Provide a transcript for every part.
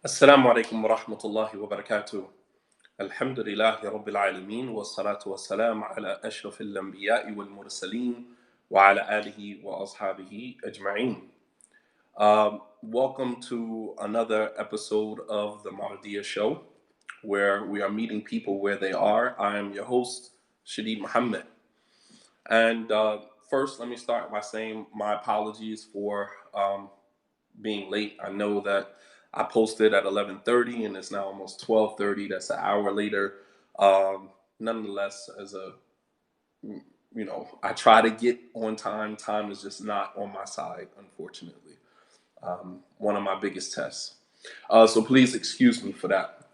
السلام عليكم ورحمة الله وبركاته. الحمد لله رب العالمين والصلاة والسلام على أشرف الأنبياء والمرسلين وعلى آله وأصحابه أجمعين. Welcome to another episode of the Mardia Show, where we are meeting people where they are. I am your host, Shadid Muhammad. And first, let me start by saying my apologies for being late. I know that I posted at 11:30 and it's now almost 12:30. That's an hour later. Nonetheless, I try to get on time. Time is just not on my side, unfortunately. One of my biggest tests. So please excuse me for that.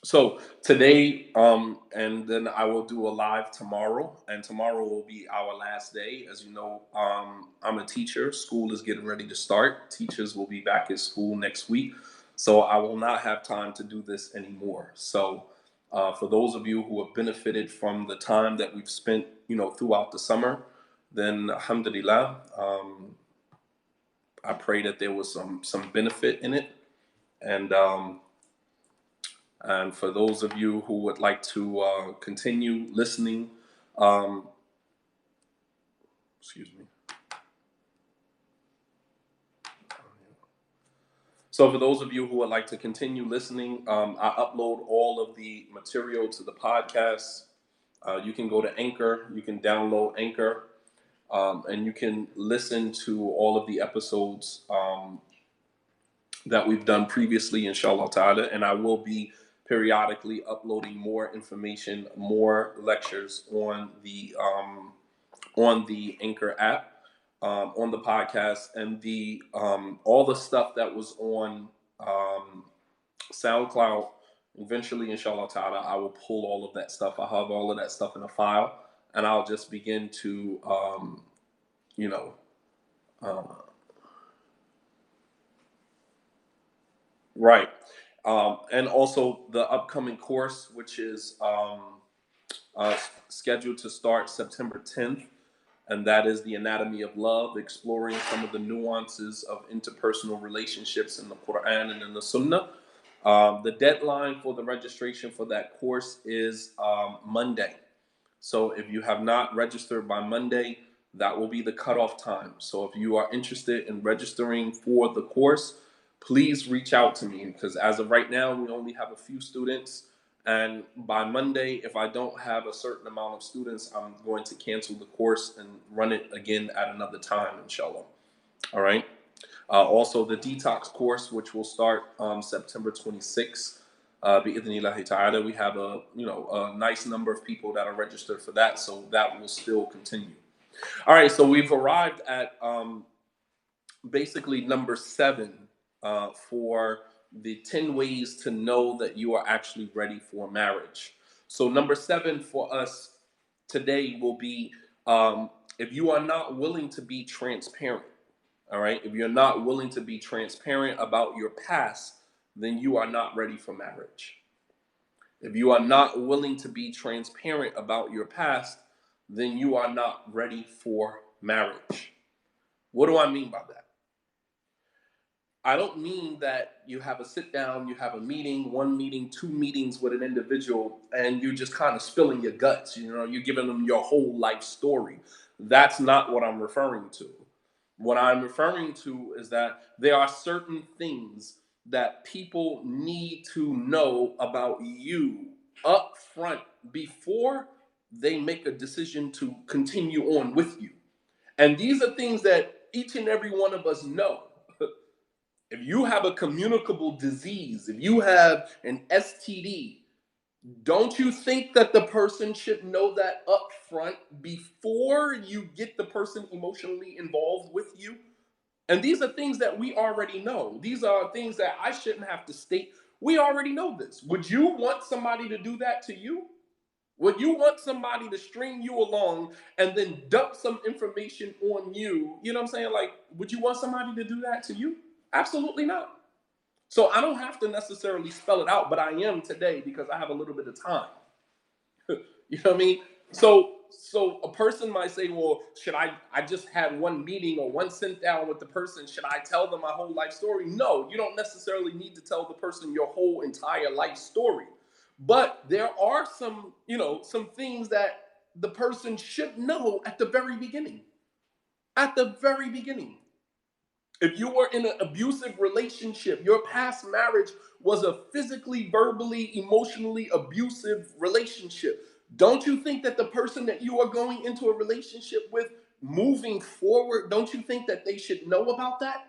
So today, and then I will do a live tomorrow, and tomorrow will be our last day. As you know, I'm a teacher. School is getting ready to start. Teachers will be back at school next week, so I will not have time to do this anymore. So, for those of you who have benefited from the time that we've spent, throughout the summer, then alhamdulillah, I pray that there was some benefit in it, and for those of you who would like to continue listening, excuse me. So for those of you who would like to continue listening, I upload all of the material to the podcast. You can go to Anchor, you can download Anchor, and you can listen to all of the episodes that we've done previously, inshallah ta'ala, and I will be periodically uploading more information, more lectures on the Anchor app, on the podcast, and the all the stuff that was on SoundCloud. Eventually, inshallah ta'ala, I will pull all of that stuff. I have all of that stuff in a file, and I'll just begin to right. And also the upcoming course, which is scheduled to start September 10th, and that is the Anatomy of Love, exploring some of the nuances of interpersonal relationships in the Quran and in the Sunnah. The deadline for the registration for that course is Monday. So if you have not registered by Monday, that will be the cutoff time. So if you are interested in registering for the course, please reach out to me, because as of right now, we only have a few students. And by Monday, if I don't have a certain amount of students, I'm going to cancel the course and run it again at another time, inshallah. All right. Also, the detox course, which will start September 26th. Bi'idhnillahi ta'ala, we have a nice number of people that are registered for that, so that will still continue. All right, so we've arrived at basically number 7 for the 10 ways to know that you are actually ready for marriage. So number 7 for us today will be if you are not willing to be transparent. All right, if you're not willing to be transparent about your past, then you are not ready for marriage. If you are not willing to be transparent about your past, then you are not ready for marriage. What do I mean by that? I don't mean that you have a sit down, you have a meeting, 1 meeting, 2 meetings with an individual, and you're just kind of spilling your guts. You're giving them your whole life story. That's not what I'm referring to. What I'm referring to is that there are certain things that people need to know about you up front before they make a decision to continue on with you. And these are things that each and every one of us know. If you have a communicable disease, if you have an STD, don't you think that the person should know that up front before you get the person emotionally involved with you? And these are things that we already know. These are things that I shouldn't have to state. We already know this. Would you want somebody to do that to you? Would you want somebody to string you along and then dump some information on you? You know what I'm saying? Like, would you want somebody to do that to you? Absolutely not. So I don't have to necessarily spell it out, but I am today because I have a little bit of time. You know what I mean? So so a person might say, well, should I just had one meeting or one sit down with the person, should I tell them my whole life story? No, you don't necessarily need to tell the person your whole entire life story. But there are some, some things that the person should know at the very beginning. At the very beginning. If you were in an abusive relationship, your past marriage was a physically, verbally, emotionally abusive relationship, don't you think that the person that you are going into a relationship with moving forward, don't you think that they should know about that?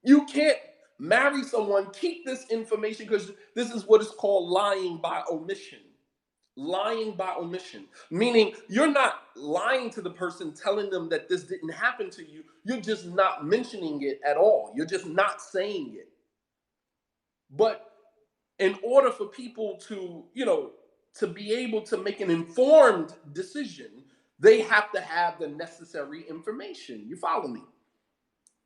You can't marry someone, keep this information, because this is what is called lying by omission. Lying by omission, meaning you're not lying to the person telling them that this didn't happen to you, you're just not mentioning it at all, you're just not saying it. But in order for people to to be able to make an informed decision, they have to have the necessary information. You follow me?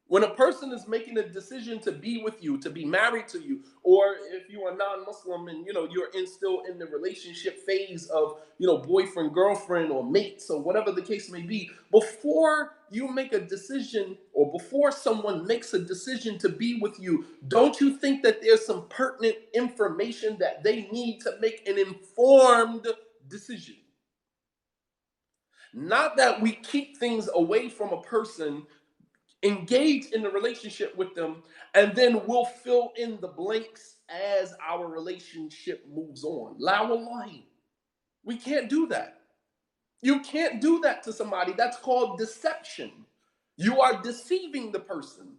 When a person is making a decision to be with you, to be married to you, or if you are non-Muslim and you're still in the relationship phase of boyfriend, girlfriend, or mates, or whatever the case may be, before you make a decision, or before someone makes a decision to be with you, don't you think that there's some pertinent information that they need to make an informed decision? Not that we keep things away from a person, engage in the relationship with them, and then we'll fill in the blanks as our relationship moves on. La wallahi. We can't do that. You can't do that to somebody. That's called deception. You are deceiving the person.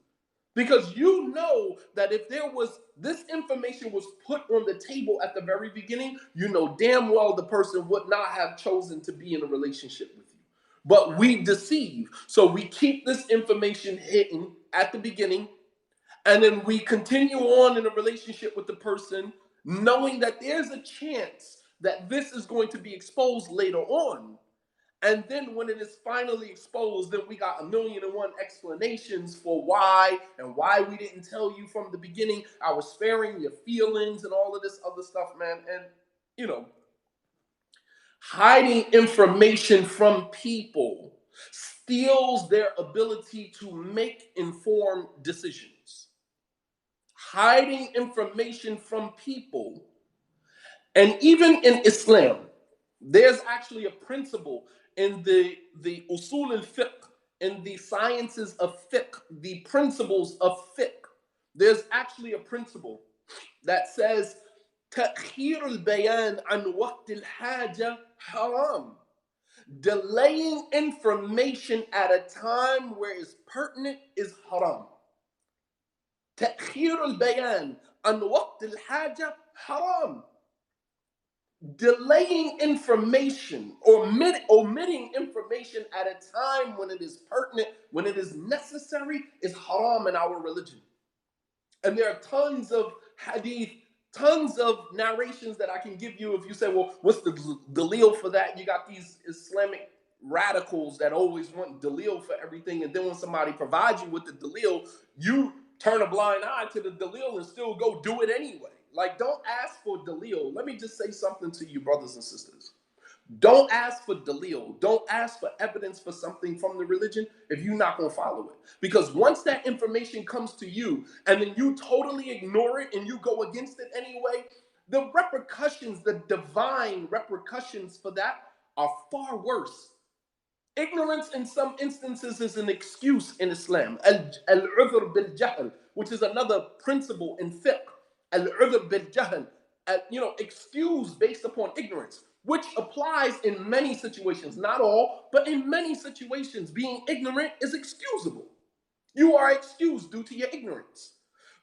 Because you know that if this information was put on the table at the very beginning, you know damn well the person would not have chosen to be in a relationship with you. But we deceive. So we keep this information hidden at the beginning, and then we continue on in a relationship with the person, knowing that there's a chance that this is going to be exposed later on. And then when it is finally exposed, then we got a million and one explanations for why and why we didn't tell you from the beginning. I was sparing your feelings and all of this other stuff, man. And, hiding information from people steals their ability to make informed decisions. Hiding information from people, and even in Islam, there's actually a principle in the usul al-fiqh, in the sciences of fiqh, the principles of fiqh. There's actually a principle that says تأخير البيان عن وقت الحاجة haram. Delaying information at a time where it's pertinent is haram. تأخير البيان عن وقت الحاجة haram. Delaying information or omitting information at a time when it is pertinent, when it is necessary, is haram in our religion. And there are tons of hadith, tons of narrations that I can give you. If you say, well, what's the dalil for that? You got these Islamic radicals that always want dalil for everything. And then when somebody provides you with the dalil, you turn a blind eye to the dalil and still go do it anyway. Like, don't ask for dalil. Let me just say something to you, brothers and sisters. Don't ask for dalil. Don't ask for evidence for something from the religion if you're not going to follow it. Because once that information comes to you and then you totally ignore it and you go against it anyway, the repercussions, the divine repercussions for that are far worse. Ignorance in some instances is an excuse in Islam. Al-udhr bil-jahl, which is another principle in fiqh. Al-udhr bil-jahl, excuse based upon ignorance, which applies in many situations. Not all, but in many situations, being ignorant is excusable. You are excused due to your ignorance.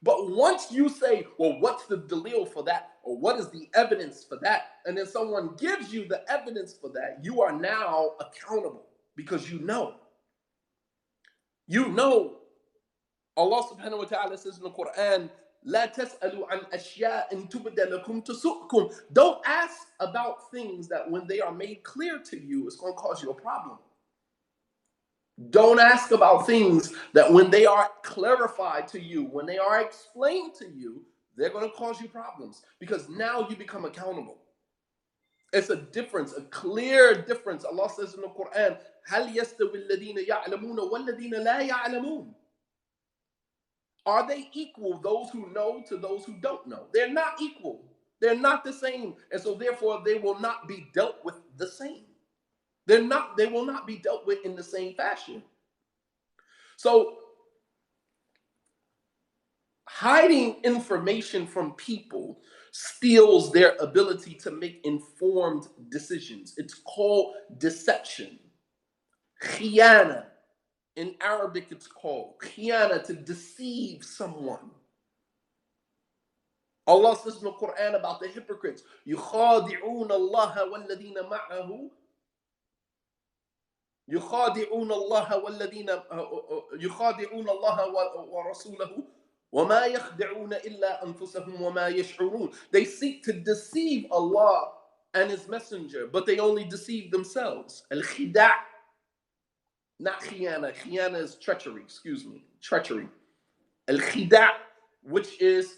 But once you say, well, what's the dalil for that? Or what is the evidence for that? And then someone gives you the evidence for that, you are now accountable because you know. You know. Allah subhanahu wa ta'ala says in the Quran, لا تسألوا عن أشياء تبد لكم تسؤكم. Don't ask about things that when they are made clear to you, it's going to cause you a problem. Don't ask about things that when they are clarified to you, when they are explained to you, they're going to cause you problems because now you become accountable. It's a difference, a clear difference. Allah says in the Quran, هل يستوي الذين يعلمون والذين لا يعلمون? Are they equal, those who know to those who don't know? They're not equal. They're not the same. And so therefore they will not be dealt with the same. They will not be dealt with in the same fashion. So hiding information from people steals their ability to make informed decisions. It's called deception. Khiyana. In Arabic, it's called khiyana, to deceive someone. Allah says in the Quran about the hypocrites, يُخَادِعُونَ اللَّهَ وَالَّذِينَ مَعَهُ يخادعون الله والذين يخادعون الله ورسوله وما يخدعون إلا أنفسهم وما يشعرون. They seek to deceive Allah and His Messenger, but they only deceive themselves. Al-khida', not khiyana. Khiyana is treachery, excuse me, treachery. Al-khida', which is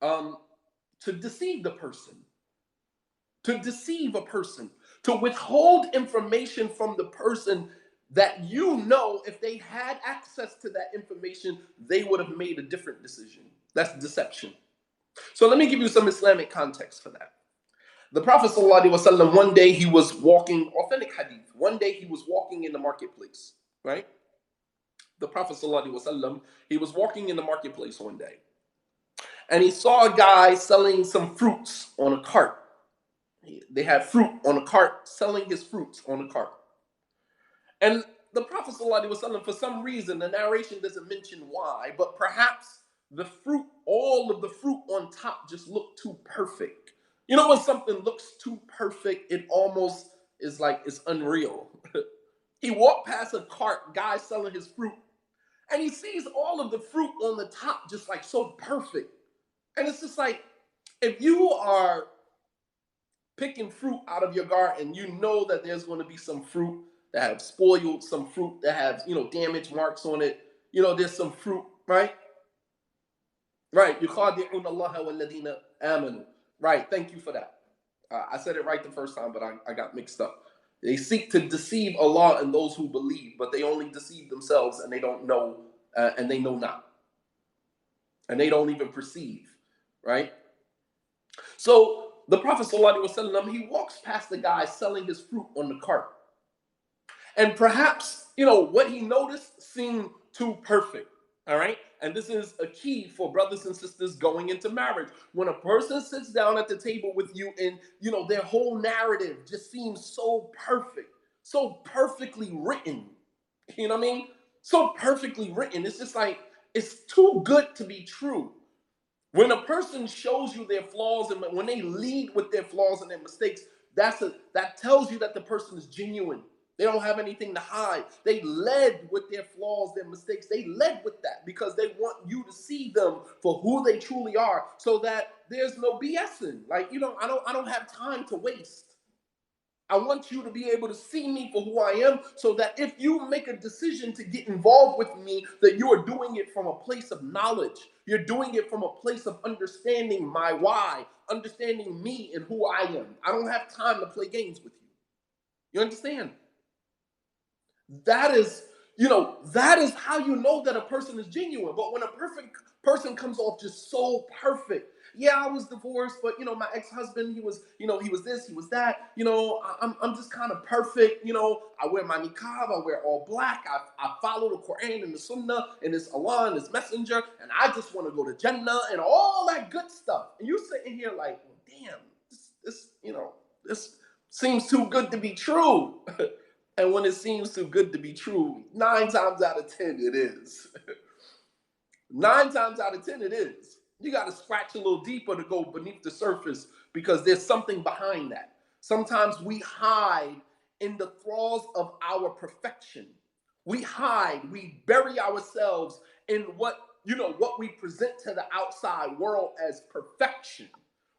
to deceive the person. To deceive a person, to withhold information from the person that you know if they had access to that information, they would have made a different decision. That's deception. So let me give you some Islamic context for that. The Prophet ﷺ, one day he was walking, authentic hadith, one day he was walking in the marketplace, right? The Prophet ﷺ, he was walking in the marketplace one day, and he saw a guy selling some fruits on a cart. They had fruit on a cart, selling his fruits on a cart. And the Prophet ﷺ, for some reason, the narration doesn't mention why, but perhaps the fruit, all of the fruit on top just looked too perfect. You know, when something looks too perfect, it almost is like it's unreal. He walked past a cart, guy selling his fruit, and he sees all of the fruit on the top just like so perfect. And it's just like, if you are picking fruit out of your garden, you know that there's going to be some fruit that have spoiled, some fruit that have, damage marks on it. There's some fruit, right? Right. يُخَادِعُونَ اللَّهَ وَالَّذِينَ آمَنُوا. Right. Thank you for that. I said it right the first time, but I got mixed up. They seek to deceive Allah and those who believe, but they only deceive themselves, and they don't know, and they know not. And they don't even perceive, right? So the Prophet ﷺ, he walks past the guy selling his fruit on the cart. And perhaps, what he noticed seemed too perfect. All right. And this is a key for brothers and sisters going into marriage. When a person sits down at the table with you and, their whole narrative just seems so perfect, so perfectly written. You know what I mean? So perfectly written. It's just like, it's too good to be true. When a person shows you their flaws and when they lead with their flaws and their mistakes, that tells you that the person is genuine. They don't have anything to hide. They led with their flaws, their mistakes. They led with that because they want you to see them for who they truly are, so that there's no BSing. Like, I don't have time to waste. I want you to be able to see me for who I am, so that if you make a decision to get involved with me, that you are doing it from a place of knowledge. You're doing it from a place of understanding my why, understanding me and who I am. I don't have time to play games with you. You understand? That is how you know that a person is genuine. But when a perfect person comes off just so perfect, yeah, I was divorced, but my ex-husband, he was this, he was that, I'm just kind of perfect, I wear my niqab, I wear all black, I follow the Quran and the Sunnah and this Allah and His Messenger, and I just want to go to Jannah and all that good stuff. And you're sitting here like, well, damn, this seems too good to be true. And when it seems too good to be true, 9 times out of 10, it is. 9 times out of 10, it is. You got to scratch a little deeper to go beneath the surface, because there's something behind that. Sometimes we hide in the thralls of our perfection. We hide, we bury ourselves in what we present to the outside world as perfection.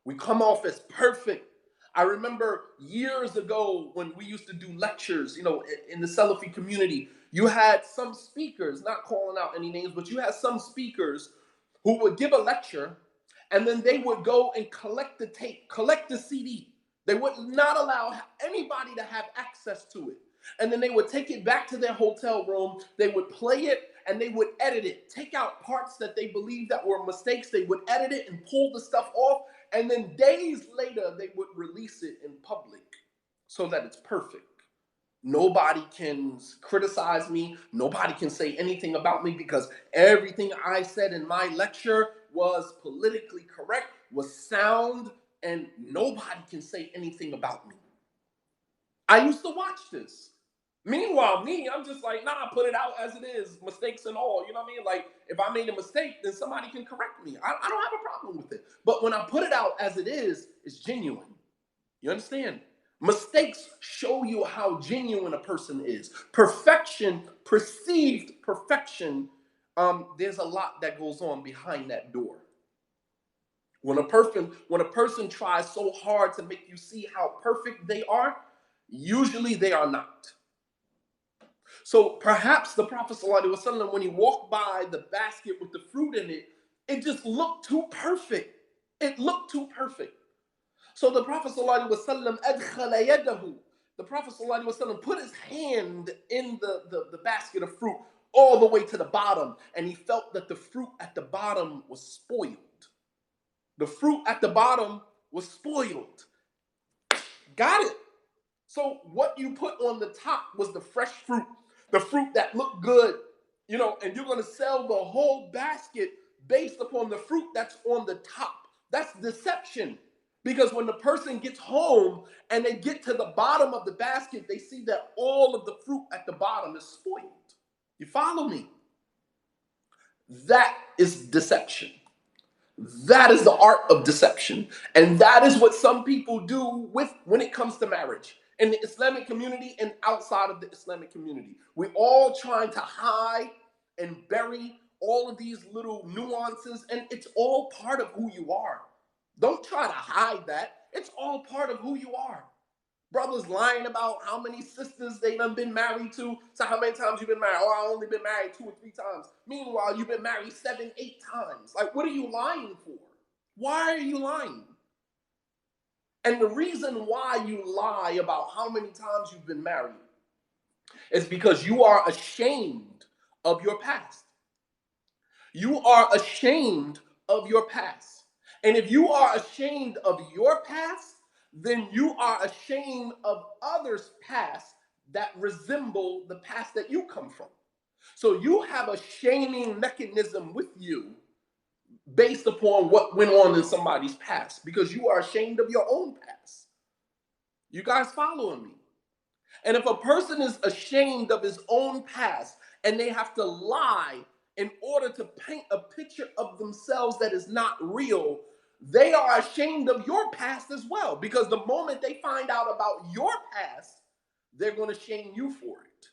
We come off as perfect. I remember years ago when we used to do lectures, in the Salafi community, you had some speakers, not calling out any names, but you had some speakers who would give a lecture, and then they would go and collect the tape, collect the CD. They would not allow anybody to have access to it. And then they would take it back to their hotel room. They would play it and they would edit it, take out parts that they believed that were mistakes. They would edit it and pull the stuff off. And then days later, they would release it in public so that it's perfect. Nobody can criticize me. Nobody can say anything about me because everything I said in my lecture was politically correct, was sound, and nobody can say anything about me. I used to watch this. Meanwhile, me, I'm just like, nah, put it out as it is, mistakes and all. You know what I mean? Like, if I made a mistake, then somebody can correct me. I don't have a problem with it. But when I put it out as it is, it's genuine. You understand? Mistakes show you how genuine a person is. Perfection, perceived perfection, there's a lot that goes on behind that door. When a person tries so hard to make you see how perfect they are, usually they are not. So perhaps the Prophet ﷺ, when he walked by the basket with the fruit in it, it just looked too perfect. It looked too perfect. So the Prophet ﷺ, أَدْخَلَ يَدَهُ, the Prophet ﷺ put his hand in the basket of fruit all the way to the bottom, and he felt that the fruit at the bottom was spoiled. The fruit at the bottom was spoiled. Got it. So what you put on the top was the fresh fruit, the fruit that looked good, and you're going to sell the whole basket based upon the fruit that's on the top. That's deception. Because when the person gets home and they get to the bottom of the basket, they see that all of the fruit at the bottom is spoiled. You follow me? That is deception. That is the art of deception. And that is what some people do when it comes to marriage. In the Islamic community and outside of the Islamic community. We're all trying to hide and bury all of these little nuances, and it's all part of who you are. Don't try to hide that. It's all part of who you are. Brothers lying about how many sisters they done been married to. So how many times you been married? Oh, I only been married 2 or 3 times. Meanwhile, you've been married 7, 8 times. Like, what are you lying for? Why are you lying? And the reason why you lie about how many times you've been married is because you are ashamed of your past. You are ashamed of your past. And if you are ashamed of your past, then you are ashamed of others' past that resemble the past that you come from. So you have a shaming mechanism with you based upon what went on in somebody's past because you are ashamed of your own past. You guys following me? And if a person is ashamed of his own past and they have to lie in order to paint a picture of themselves that is not real, they are ashamed of your past as well. Because the moment they find out about your past, they're going to shame you for it.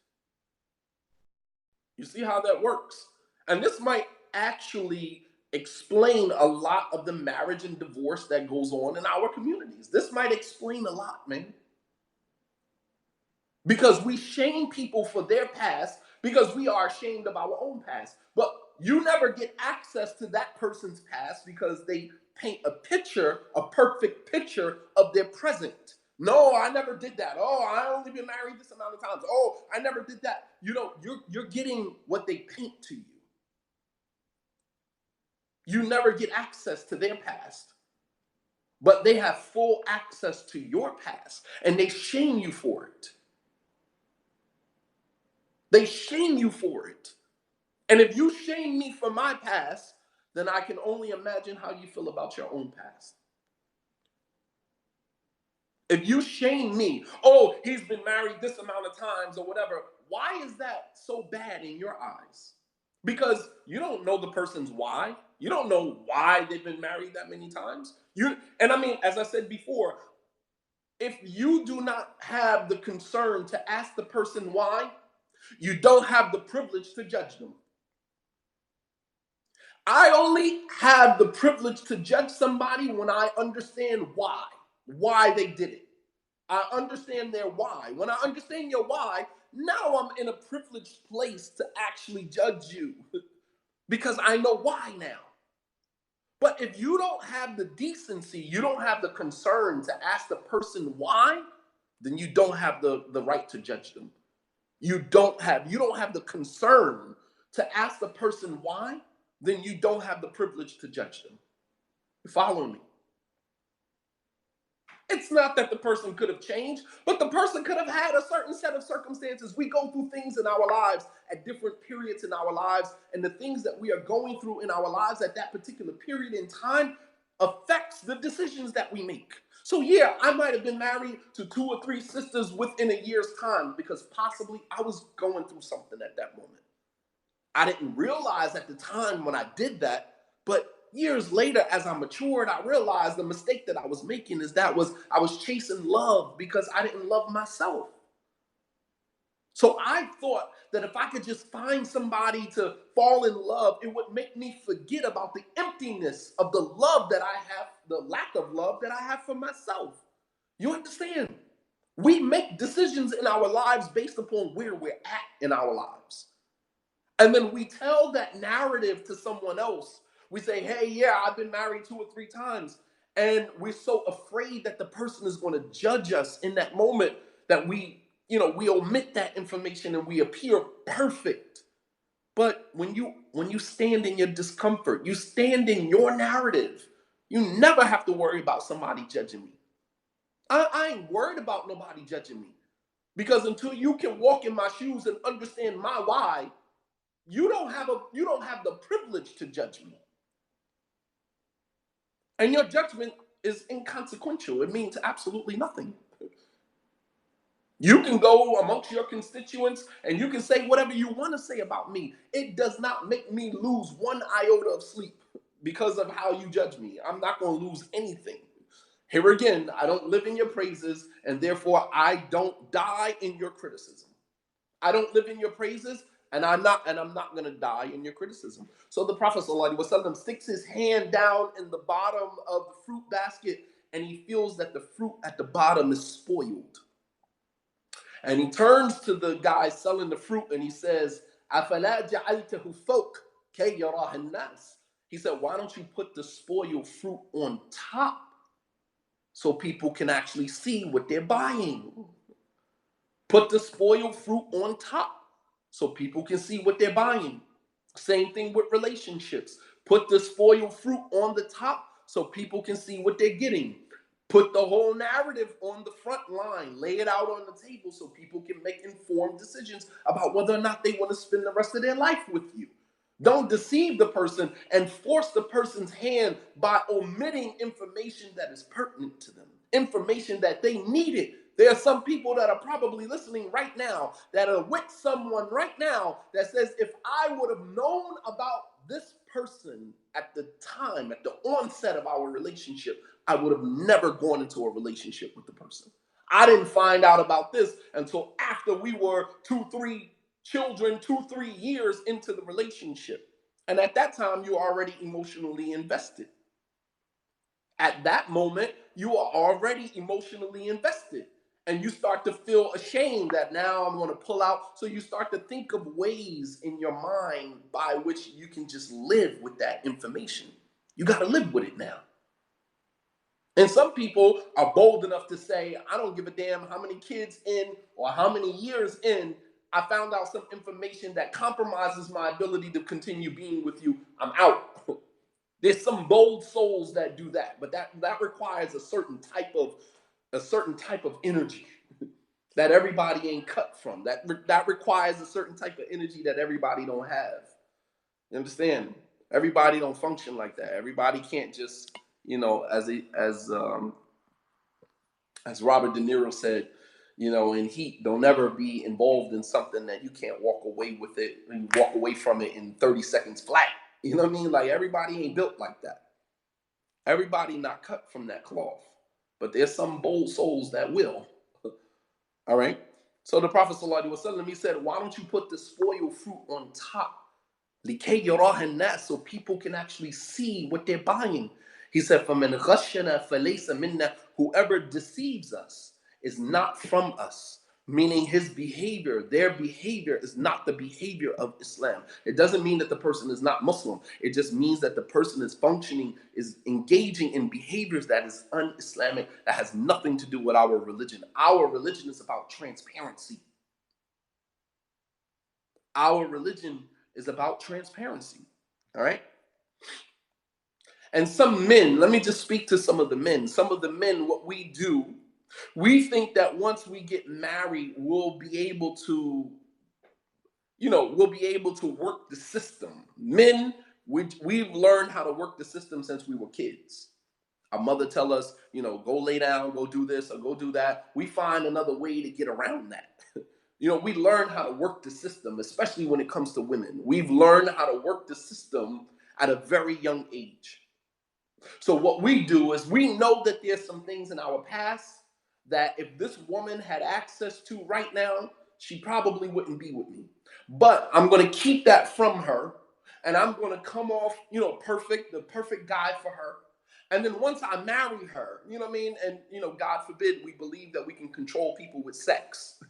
You see how that works? And this might actually explain a lot of the marriage and divorce that goes on in our communities. This might explain a lot, man. Because we shame people for their past because we are ashamed of our own past. But you never get access to that person's past because they paint a picture, a perfect picture of their present. No, I never did that. Oh, I only been married this amount of times. Oh, I never did that. You're getting what they paint to you. You never get access to their past. But they have full access to your past, and they shame you for it. They shame you for it. And if you shame me for my past, then I can only imagine how you feel about your own past. If you shame me, oh, he's been married this amount of times or whatever, why is that so bad in your eyes? Because you don't know the person's why. You don't know why they've been married that many times. And I mean, as I said before, if you do not have the concern to ask the person why, you don't have the privilege to judge them. I only have the privilege to judge somebody when I understand why they did it. I understand their why. When I understand your why, now I'm in a privileged place to actually judge you because I know why now. But if you don't have the decency, you don't have the concern to ask the person why, then you don't have the right to judge them. You don't have the concern to ask the person why, then you don't have the privilege to judge them. You follow me? It's not that the person could have changed, but the person could have had a certain set of circumstances. We go through things in our lives at different periods in our lives, and the things that we are going through in our lives at that particular period in time affects the decisions that we make. So yeah, I might have been married to 2 or 3 sisters within a year's time because possibly I was going through something at that moment. I didn't realize at the time when I did that, but years later, as I matured, I realized the mistake that I was making is that was I was chasing love because I didn't love myself. So I thought that if I could just find somebody to fall in love, it would make me forget about the emptiness of the love that I have, the lack of love that I have for myself. You understand? We make decisions in our lives based upon where we're at in our lives. And then we tell that narrative to someone else. We say, hey, yeah, I've been married 2 or 3 times. And we're so afraid that the person is going to judge us in that moment that we omit that information and we appear perfect. But when you stand in your discomfort, you stand in your narrative, you never have to worry about somebody judging me. I ain't worried about nobody judging me. Because until you can walk in my shoes and understand my why, you don't have the privilege to judge me. And your judgment is inconsequential. It means absolutely nothing. You can go amongst your constituents and you can say whatever you want to say about me. It does not make me lose one iota of sleep because of how you judge me. I'm not going to lose anything. Here again, I don't live in your praises, and therefore I don't die in your criticism. I don't live in your praises, and I'm not going to die in your criticism. So the Prophet ﷺ sticks his hand down in the bottom of the fruit basket, and he feels that the fruit at the bottom is spoiled. And he turns to the guy selling the fruit and he says, أَفَلَا جَعَلْتَهُ فَوْقَ كَيْ يَرَاهَ النَّاسِ. He said, why don't you put the spoiled fruit on top so people can actually see what they're buying? Put the spoiled fruit on top so people can see what they're buying. Same thing with relationships. Put the spoiled fruit on the top so people can see what they're getting. Put the whole narrative on the front line. Lay it out on the table so people can make informed decisions about whether or not they want to spend the rest of their life with you. Don't deceive the person and force the person's hand by omitting information that is pertinent to them, information that they needed. There are some people that are probably listening right now that are with someone right now that says, if I would have known about this person at the time, at the onset of our relationship, I would have never gone into a relationship with the person. I didn't find out about this until after we were 2, 3 years into the relationship. And at that time, you're already emotionally invested. At that moment, you are already emotionally invested. And you start to feel ashamed that now I'm going to pull out. So you start to think of ways in your mind by which you can just live with that information. You got to live with it now. And some people are bold enough to say, I don't give a damn how many kids in or how many years in I found out some information that compromises my ability to continue being with you. I'm out. There's some bold souls that do that, but that requires a certain type of energy that everybody ain't cut from. That requires a certain type of energy that everybody don't have. You understand? Everybody don't function like that. Everybody can't just, as Robert De Niro said, in Heat, don't ever be involved in something that you can't walk away with it and walk away from it in 30 seconds flat. You know what I mean? Like, everybody ain't built like that. Everybody not cut from that cloth. But there's some bold souls that will. All right? So the Prophet ﷺ, he said, why don't you put the spoiled fruit on top? لِكَيْ يَرَاهَ النَّاسُ, so people can actually see what they're buying. He said, فَمَنْ غَشَّنَا فَلَيْسَ مِنَّا, whoever deceives us is not from us. meaning his behavior, their behavior is not the behavior of Islam. It doesn't mean that the person is not Muslim. It just means that the person is functioning, is engaging in behaviors that is un-Islamic, that has nothing to do with our religion. Our religion is about transparency. Our religion is about transparency. All right? And some men, let me just speak to some of the men. Some of the men, what we do, we think that once we get married, we'll be able to, we'll be able to work the system. Men, we've learned how to work the system since we were kids. Our mother tell us, go lay down, go do this, or go do that. We find another way to get around that. We learn how to work the system, especially when it comes to women. We've learned how to work the system at a very young age. So what we do is we know that there's some things in our past that if this woman had access to right now, she probably wouldn't be with me. But I'm going to keep that from her, and I'm going to come off, perfect, the perfect guy for her. And then once I marry her, you know what I mean? And, God forbid, we believe that we can control people with sex.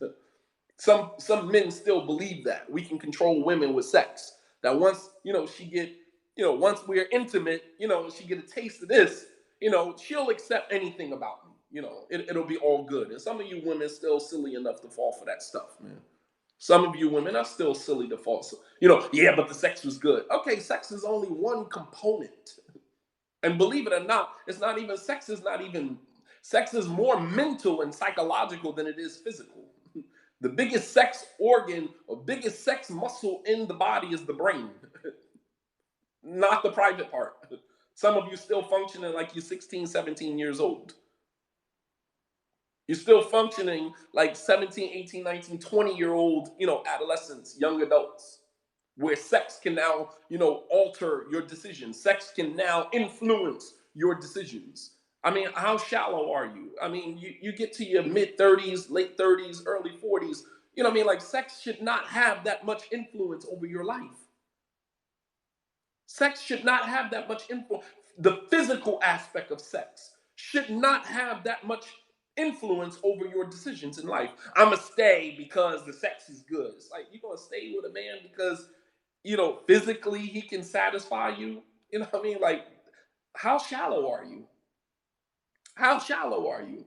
Some men still believe that we can control women with sex. That once, she get, once we're intimate, she get a taste of this, she'll accept anything about me. It'll be all good. And some of you women still silly enough to fall for that stuff, man. Some of you women are still silly to fall. Yeah, but the sex was good. Okay, sex is only one component. And believe it or not, sex is more mental and psychological than it is physical. The biggest sex organ or biggest sex muscle in the body is the brain, not the private part. Some of you still functioning like you're 16, 17 years old. You're still functioning like 17, 18, 19, 20-year-old, adolescents, young adults, where sex can now, alter your decisions. Sex can now influence your decisions. I mean, how shallow are you? I mean, you get to your mid 30s, late 30s, early 40s. You know what I mean? Like, sex should not have that much influence over your life. Sex should not have that much influence. The physical aspect of sex should not have that much influence over your decisions in life. I'm going to stay because the sex is good. It's like, you're going to stay with a man because, physically he can satisfy you? You know what I mean? Like, how shallow are you? How shallow are you?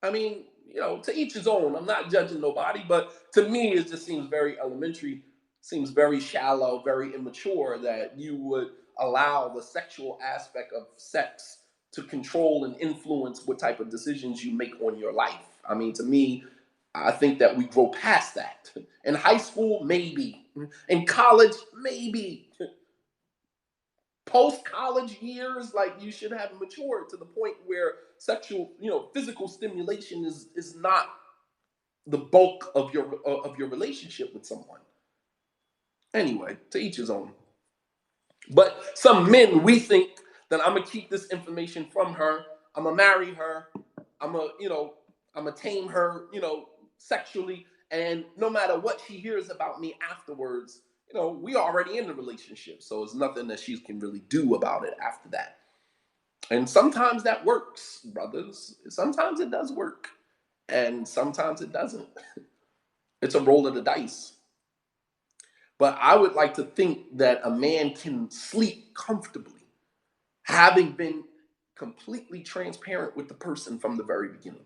I mean, to each his own. I'm not judging nobody, but to me, it just seems very elementary, seems very shallow, very immature that you would allow the sexual aspect of sex to control and influence what type of decisions you make on your life. I mean, to me, I think that we grow past that. In high school, maybe. In college, maybe. Post-college years, like, you should have matured to the point where sexual, physical stimulation is not the bulk of your relationship with someone. Anyway, to each his own. But some men, we think that I'm gonna keep this information from her. I'm gonna marry her. I'm gonna tame her, sexually. And no matter what she hears about me afterwards, we already in the relationship. So it's nothing that she can really do about it after that. And sometimes that works, brothers. Sometimes it does work. And sometimes it doesn't. It's a roll of the dice. But I would like to think that a man can sleep comfortably, having been completely transparent with the person from the very beginning.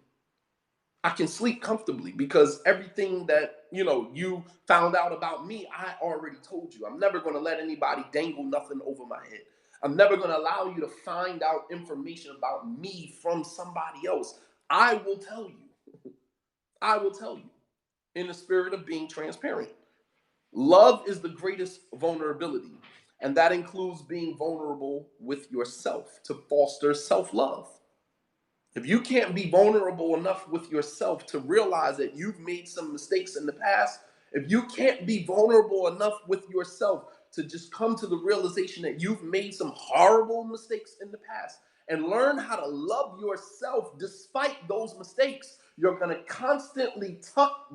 I can sleep comfortably because everything that, you found out about me, I already told you. I'm never going to let anybody dangle nothing over my head. I'm never going to allow you to find out information about me from somebody else. I will tell you. I will tell you in the spirit of being transparent. Love is the greatest vulnerability, and that includes being vulnerable with yourself to foster self-love. If you can't be vulnerable enough with yourself to realize that you've made some mistakes in the past, if you can't be vulnerable enough with yourself to just come to the realization that you've made some horrible mistakes in the past and learn how to love yourself despite those mistakes, you're going to constantly tuck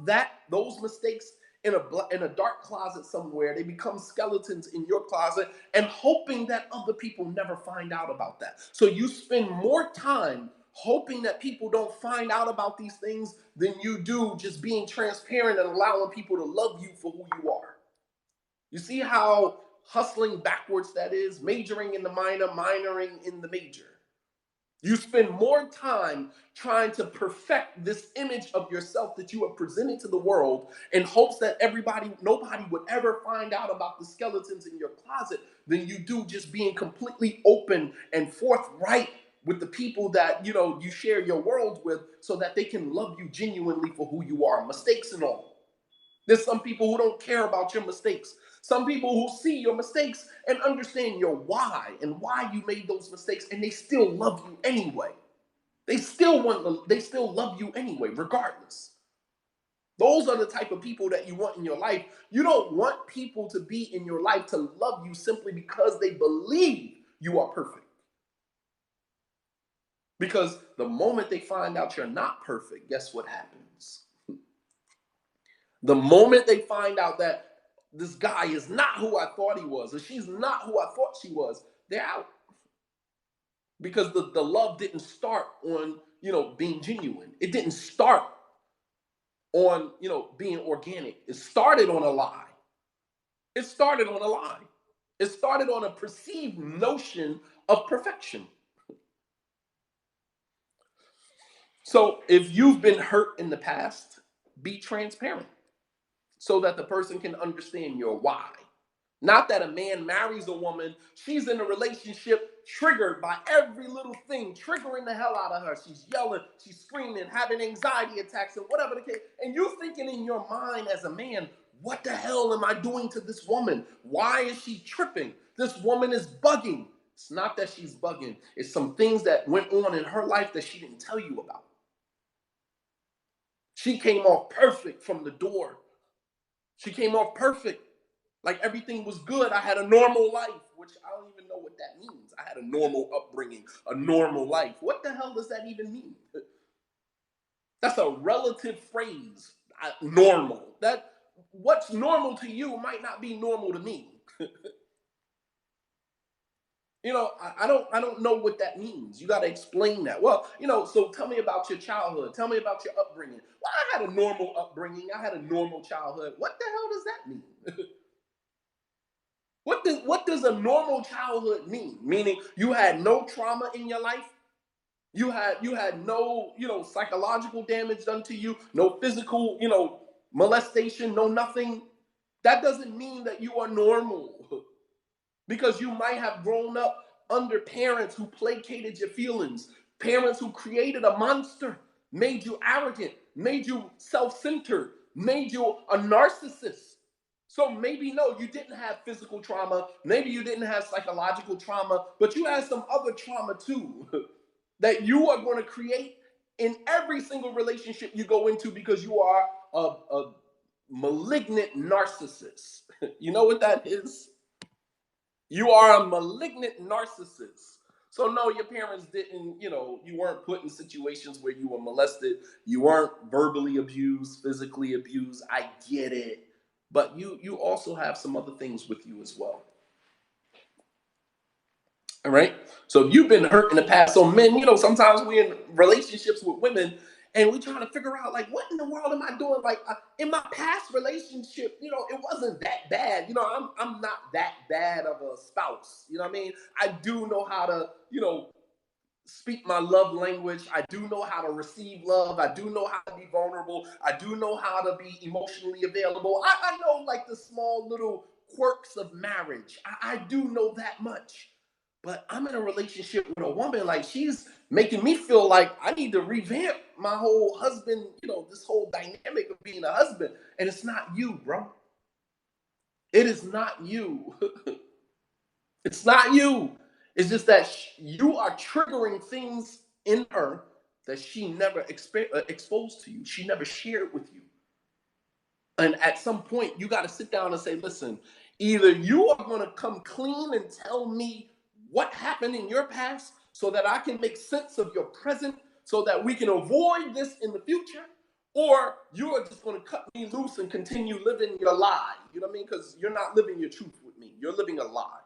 those mistakes in a dark closet somewhere. They become skeletons in your closet and hoping that other people never find out about that. So you spend more time hoping that people don't find out about these things than you do just being transparent and allowing people to love you for who you are. You see how hustling backwards that is? Majoring in the minor, minoring in the major. You spend more time trying to perfect this image of yourself that you have presented to the world in hopes that nobody would ever find out about the skeletons in your closet than you do just being completely open and forthright with the people that, you share your world with so that they can love you genuinely for who you are, mistakes and all. There's some people who don't care about your mistakes. Some people who see your mistakes and understand your why and why you made those mistakes, and they still love you anyway. They still love you anyway, regardless. Those are the type of people that you want in your life. You don't want people to be in your life to love you simply because they believe you are perfect. Because the moment they find out you're not perfect, guess what happens? The moment they find out that this guy is not who I thought he was, or she's not who I thought she was, they're out. Because the love didn't start on, being genuine. It didn't start on, being organic. It started on a lie. It started on a lie. It started on a perceived notion of perfection. So if you've been hurt in the past, be transparent so that the person can understand your why. Not that a man marries a woman, she's in a relationship triggered by every little thing, triggering the hell out of her. She's yelling, she's screaming, having anxiety attacks, and whatever the case. And you're thinking in your mind as a man, what the hell am I doing to this woman? Why is she tripping? This woman is bugging. It's not that she's bugging. It's some things that went on in her life that she didn't tell you about. She came off perfect from the door. She came off perfect. Like everything was good. I had a normal life, which I don't even know what that means. I had a normal upbringing, a normal life. What the hell does that even mean? That's a relative phrase. Normal. That what's normal to you might not be normal to me. I don't know what that means. You got to explain that. Well, so tell me about your childhood. Tell me about your upbringing. Well, I had a normal upbringing. I had a normal childhood. What the hell does that mean? What does a normal childhood mean? Meaning you had no trauma in your life. You had no psychological damage done to you, no physical molestation, no nothing. That doesn't mean that you are normal because you might have grown up under parents who placated your feelings, parents who created a monster, made you arrogant, made you self-centered, made you a narcissist. So maybe no, you didn't have physical trauma, maybe you didn't have psychological trauma, but you had some other trauma too that you are going to create in every single relationship you go into because you are a malignant narcissist. You know what that is? You are a malignant narcissist. So no, your parents didn't, you weren't put in situations where you were molested. You weren't verbally abused, physically abused. I get it. But you also have some other things with you as well. All right. So if you've been hurt in the past, so men, sometimes we're in relationships with women and we're trying to figure out, like, what in the world am I doing? Like, in my past relationship, it wasn't that bad. I'm not that bad of a spouse. You know what I mean? I do know how to, speak my love language. I do know how to receive love. I do know how to be vulnerable. I do know how to be emotionally available. I know, like, the small little quirks of marriage. I do know that much. But I'm in a relationship with a woman, like, she's making me feel like I need to revamp my whole husband, this whole dynamic of being a husband. And it's not you, bro. It is not you. It's not you. It's just that you are triggering things in her that she never exposed to you. She never shared with you. And at some point, you got to sit down and say, listen, either you are going to come clean and tell me what happened in your past so that I can make sense of your present so that we can avoid this in the future, or you are just going to cut me loose and continue living your lie. You know what I mean? Because you're not living your truth with me. You're living a lie.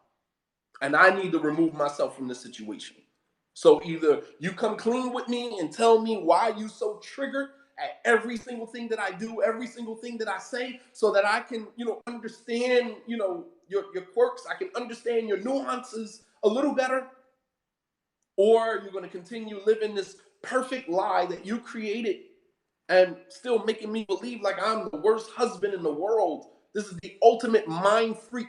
And I need to remove myself from this situation. So either you come clean with me and tell me why you so triggered at every single thing that I do, every single thing that I say, so that I can, understand, your quirks. I can understand your nuances a little better. Or you're going to continue living this perfect lie that you created and still making me believe like I'm the worst husband in the world. This is the ultimate mind freak.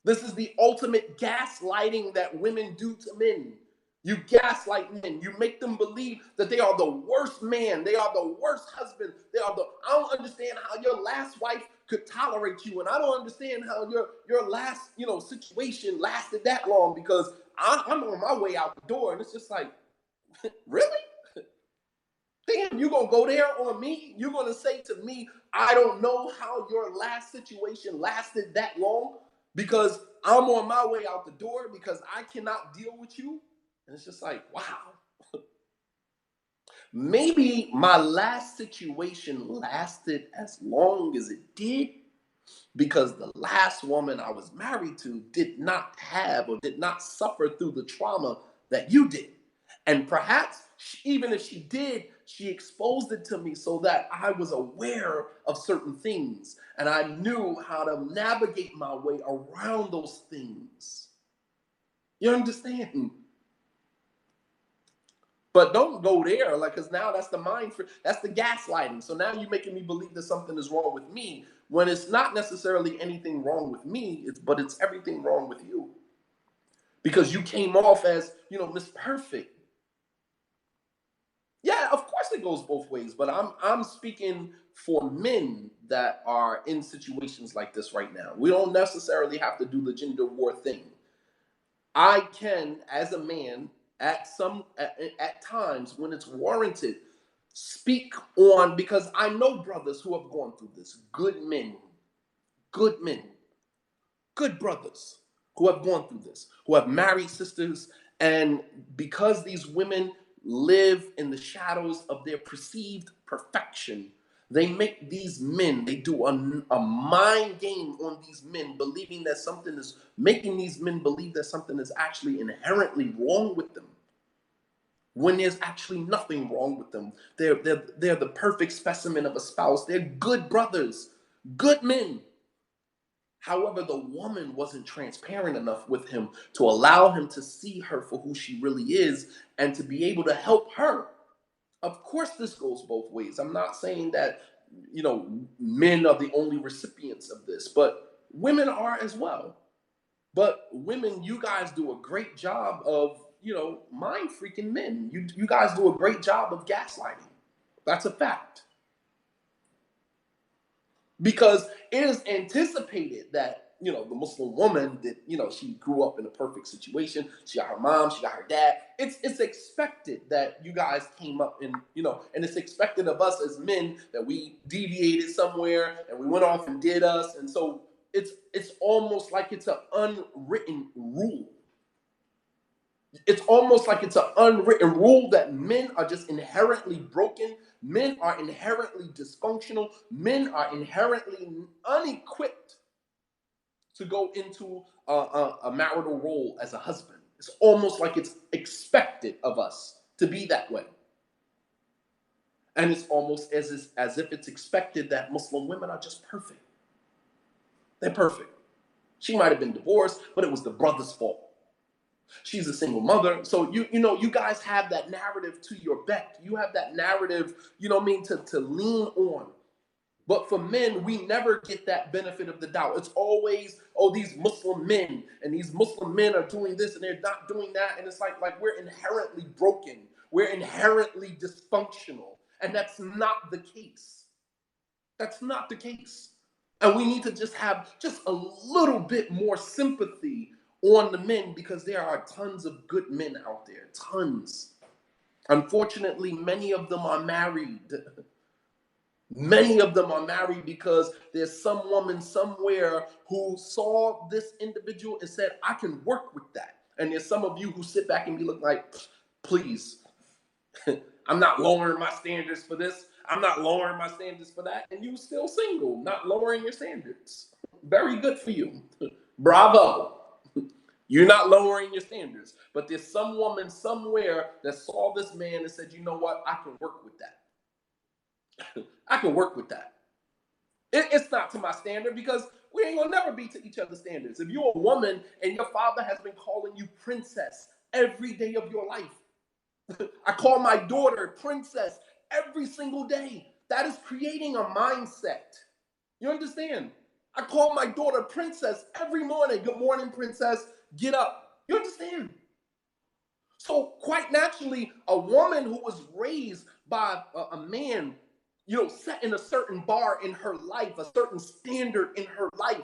This is the ultimate gaslighting that women do to men. You gaslight men. You make them believe that they are the worst man. They are the worst husband. I don't understand how your last wife could tolerate you. And I don't understand how your last, situation lasted that long, because I'm on my way out the door. And it's just like, really? Damn, you gonna go there on me? You're gonna say to me, I don't know how your last situation lasted that long, because I'm on my way out the door because I cannot deal with you? And it's just like, wow. Maybe my last situation lasted as long as it did because the last woman I was married to did not have or did not suffer through the trauma that you did. And perhaps even if she did, she exposed it to me so that I was aware of certain things and I knew how to navigate my way around those things. You understand? But don't go there, like, because now that's the that's the gaslighting. So now you're making me believe that something is wrong with me when it's not necessarily anything wrong with me, but it's everything wrong with you. Because you came off as, Miss Perfect. Yeah, of course it goes both ways, but I'm speaking for men that are in situations like this right now. We don't necessarily have to do the gender war thing. I can, as a man, at times when it's warranted, speak on, because I know brothers who have gone through this. Good men, good brothers who have gone through this, who have married sisters, and because these women live in the shadows of their perceived perfection, they make these men, they do a mind game on these men, believing that something is, making these men believe that something is actually inherently wrong with them, when there's actually nothing wrong with them. They're the perfect specimen of a spouse. They're good brothers, good men. However, the woman wasn't transparent enough with him to allow him to see her for who she really is and to be able to help her. Of course, this goes both ways. I'm not saying that, men are the only recipients of this, but women are as well. But women, you guys do a great job of, mind freaking men. You guys do a great job of gaslighting. That's a fact. Because it is anticipated that, the Muslim woman, that, she grew up in a perfect situation. She got her mom, she got her dad. It's expected that you guys came up in, and it's expected of us as men that we deviated somewhere and we went off and did us. And so it's almost like it's an unwritten rule. It's almost like it's an unwritten rule that men are just inherently broken. Men are inherently dysfunctional. Men are inherently unequipped to go into a marital role as a husband. It's almost like it's expected of us to be that way. And it's almost as if it's expected that Muslim women are just perfect. They're perfect. She might have been divorced, but it was the brother's fault. She's a single mother. So you guys have that narrative to your back. You have that narrative, to lean on. But for men, we never get that benefit of the doubt. It's always, oh, these Muslim men, and these Muslim men are doing this and they're not doing that. And it's like we're inherently broken. We're inherently dysfunctional. And that's not the case. That's not the case. And we need to just have just a little bit more sympathy on the men, because there are tons of good men out there. Tons. Unfortunately, many of them are married. Many of them are married because there's some woman somewhere who saw this individual and said, I can work with that. And there's some of you who sit back and be like, please, I'm not lowering my standards for this. I'm not lowering my standards for that. And you still single, not lowering your standards. Very good for you. Bravo. You're not lowering your standards. But there's some woman somewhere that saw this man and said, you know what? I can work with that. I can work with that. It's not to my standard because we ain't gonna never be to each other's standards. If you're a woman and your father has been calling you princess every day of your life, I call my daughter princess every single day. That is creating a mindset. You understand? I call my daughter princess every morning. Good morning, princess. Get up. You understand? So quite naturally, a woman who was raised by a man, setting a certain bar in her life, a certain standard in her life,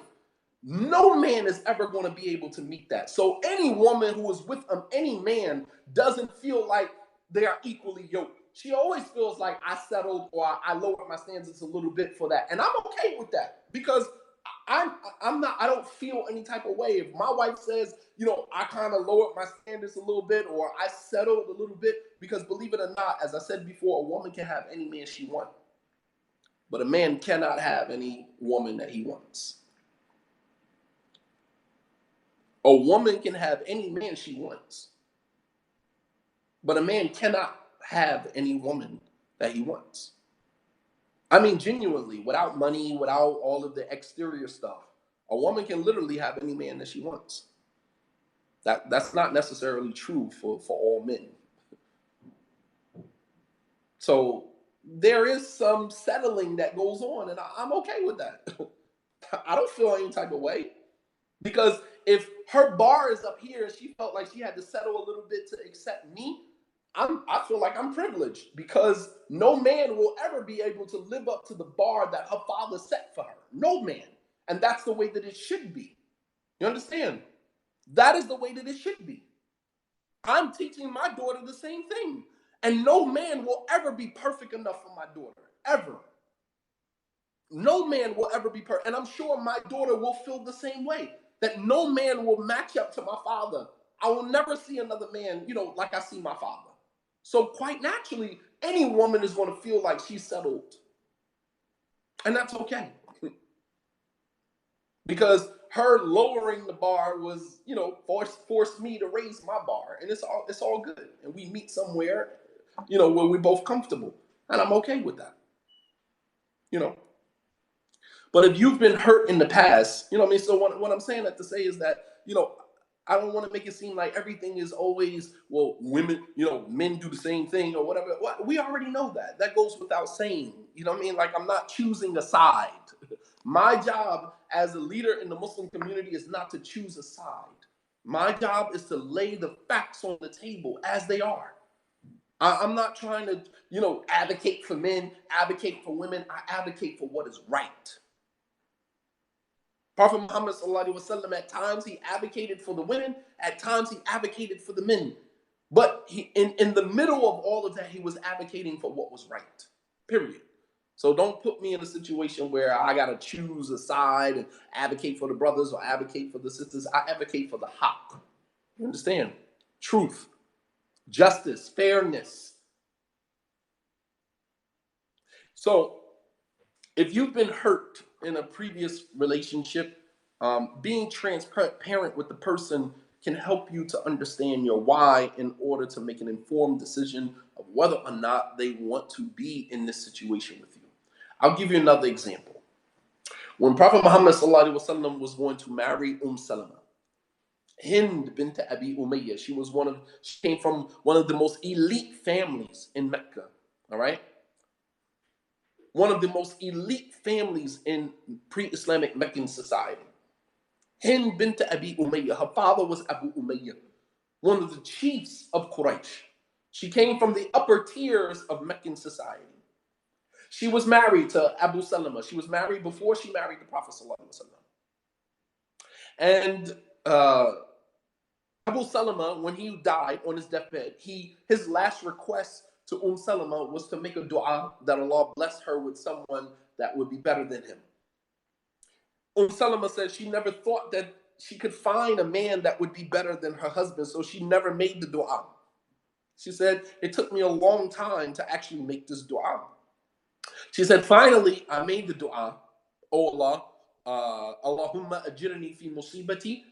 no man is ever going to be able to meet that. So any woman who is with any man doesn't feel like they are equally yoked. She always feels like I settled or I lowered my standards a little bit for that. And I'm okay with that because I don't feel any type of way. If my wife says, I kind of lowered my standards a little bit or I settled a little bit, because believe it or not, as I said before, a woman can have any man she wants. But a man cannot have any woman that he wants. A woman can have any man she wants. But a man cannot have any woman that he wants. I mean, genuinely, without money, without all of the exterior stuff, a woman can literally have any man that she wants. That's not necessarily true for all men. So there is some settling that goes on, and I'm okay with that. I don't feel any type of way. Because if her bar is up here and she felt like she had to settle a little bit to accept me, I feel like I'm privileged because no man will ever be able to live up to the bar that her father set for her. No man. And that's the way that it should be. You understand? That is the way that it should be. I'm teaching my daughter the same thing. And no man will ever be perfect enough for my daughter. Ever. No man will ever be perfect. And I'm sure my daughter will feel the same way. That no man will match up to my father. I will never see another man, like I see my father. So quite naturally, any woman is going to feel like she's settled. And that's okay. Because her lowering the bar was, forced me to raise my bar. And it's all good. And we meet somewhere, where we're both comfortable. And I'm okay with that. But if you've been hurt in the past, so what I'm saying that to say is that, I don't want to make it seem like everything is always, well, women, men do the same thing or whatever. We already know that. That goes without saying. You know what I mean? Like, I'm not choosing a side. My job as a leader in the Muslim community is not to choose a side. My job is to lay the facts on the table as they are. I'm not trying to, advocate for men, advocate for women. I advocate for what is right. Prophet Muhammad sallallahu alaihi wasallam, at times he advocated for the women, at times he advocated for the men. But in the middle of all of that, he was advocating for what was right. Period. So don't put me in a situation where I got to choose a side and advocate for the brothers or advocate for the sisters. I advocate for the haqq. You understand? Truth, justice, fairness. So if you've been hurt in a previous relationship, being transparent with the person can help you to understand your why in order to make an informed decision of whether or not they want to be in this situation with you. I'll give you another example. When Prophet Muhammad sallallahu alaihi wasallam was going to marry Salama, Hind bint Abi Umayyah, she came from one of the most elite families in Mecca. All right. One of the most elite families in pre-Islamic Meccan society. Hind bint Abi Umayyah, her father was Abu Umayyah, one of the chiefs of Quraysh. She came from the upper tiers of Meccan society. She was married to Abu Salama. She was married before she married the Prophet sallallahu alaihi wasallam. And Abu Salama, when he died on his deathbed, his last request to Salama was to make a dua that Allah bless her with someone that would be better than him. Salama said she never thought that she could find a man that would be better than her husband, so she never made the dua. She said, it took me a long time to actually make this dua. She said, finally, I made the dua. Oh Allah, Allahumma ajirni fi musibati